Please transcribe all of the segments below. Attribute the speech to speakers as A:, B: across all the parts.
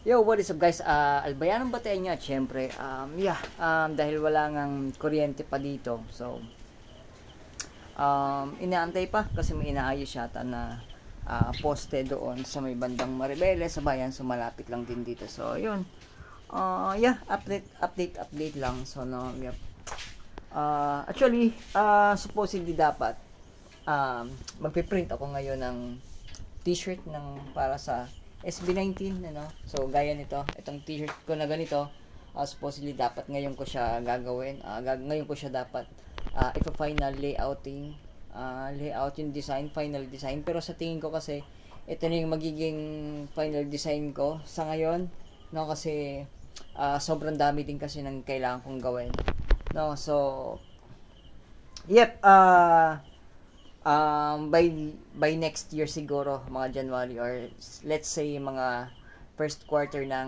A: Yo, what is up guys? Albayanong Batayan nga, syempre. Dahil wala ngang kuryente pa dito. So, inaantay pa kasi may inaayos yata na poste doon sa may bandang Maribeles sa bayan. So, malapit lang din dito. So, yun. Update lang. So, no, yep. Actually, supposedly dapat magpiprint ako ngayon ng t-shirt ng para sa SB19, ano? So, gaya nito, itong t-shirt ko na ganito, supposedly dapat ngayon ko siya gagawin. Ngayon ko siya dapat ipa-final layout yung design, final design. Pero sa tingin ko kasi, ito na yung magiging final design ko sa ngayon, no? Kasi, sobrang dami din kasi ng kailangan kong gawin. No? So, yep, by next year siguro, mga January or let's say mga first quarter ng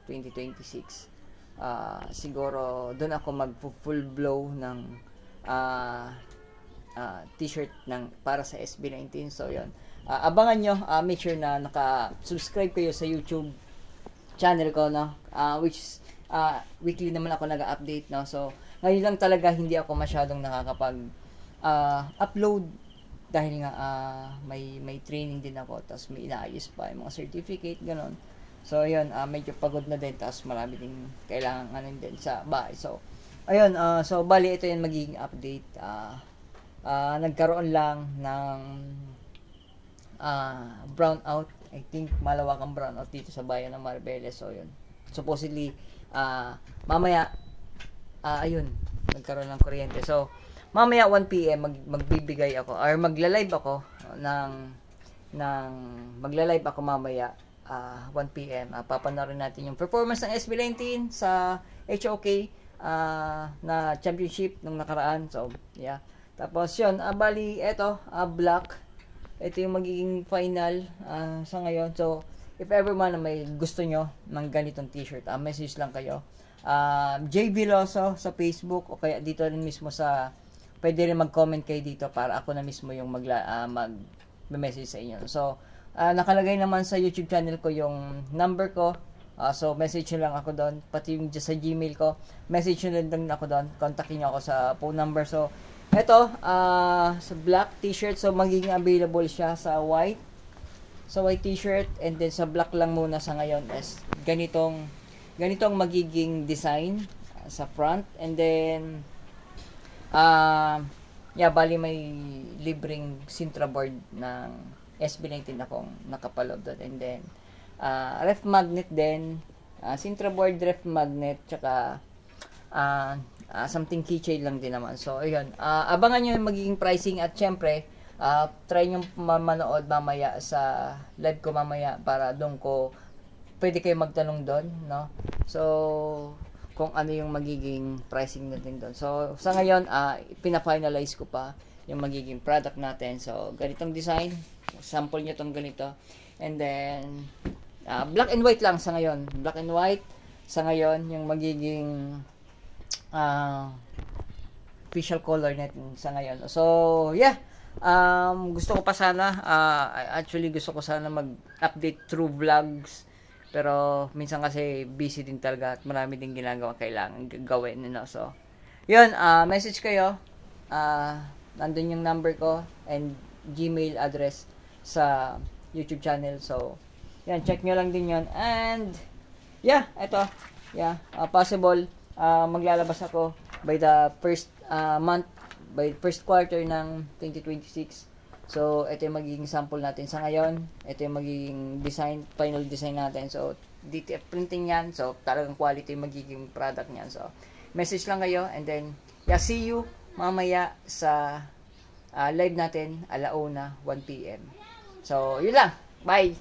A: 2026, siguro doon ako mag full blow ng t-shirt ng para sa SB19. So yun, abangan nyo, make sure na naka-subscribe kayo sa YouTube channel ko, no? Which weekly naman ako nag-update, no? So ngayon lang talaga hindi ako masyadong nakakapag upload dahil nga may training din ako, tapos may inaayos pa yung mga certificate, ganon. So ayun, medyo pagod na din, tapos marami din kailangan din sa bahay. So ayun, so bali ito yung magiging update. Nagkaroon lang ng brownout. I think malawakang brownout dito sa bayan ng Maribeles. So yun, supposedly mamaya ayun, nagkaroon ng kuryente. So mamaya 1 PM magbibigay ako or magla-live ako magla-live ako mamaya 1 PM. Papanorin natin yung performance ng SB19 sa HOK na championship nung nakaraan. So, yeah. Tapos yun, bali eto, black. Ito yung magiging final sa ngayon. So, if ever man na may gusto nyo ng ganitong t-shirt, message lang kayo. J. Veloso sa Facebook o kaya dito rin mismo sa pwede rin mag-comment kayo dito para ako na mismo yung mag-message sa inyo. So, nakalagay naman sa YouTube channel ko yung number ko. So, message nyo lang ako doon. Pati yung sa Gmail ko, message nyo lang ako doon. Kontakin nyo ako sa phone number. So, eto, sa black t-shirt. So, magiging available siya sa white. Sa white t-shirt. And then, sa black lang muna sa ngayon is ganitong magiging design sa front. And then, bali may libreng Sintra board ng SB19 akong nakapaload doon. And then, ref magnet din, Sintra board, ref magnet, tsaka something keychain lang din naman. So, ayun. Abangan nyo yung magiging pricing at syempre, try nyo manood mamaya sa live ko mamaya para doon ko, pwede kayo magtanong doon, no? So, kung ano yung magiging pricing natin doon. So, sa ngayon, pina-finalize ko pa yung magiging product natin. So, ganitong design. Sample nyo itong ganito. And then, black and white lang sa ngayon. Black and white sa ngayon, yung magiging official color natin sa ngayon. So, yeah. Gusto ko pa sana, actually gusto ko sana mag-update through vlogs. Pero minsan kasi busy din talaga at marami din ginagawa kailangan gawin, you know? So, yun, message kayo. Nandun yung number ko and Gmail address sa YouTube channel. So, yan, check nyo lang din yun. And, yeah, eto. Yeah, possible, maglalabas ako by the first by first quarter ng 2026. So, ito yung magiging sample natin sa ngayon. Ito yung magiging design, final design natin. So, DTF printing yan. So, talagang quality yung magiging product niyan. So, message lang kayo. And then, yeah, see you mamaya sa live natin, 1 PM. So, yun lang. Bye!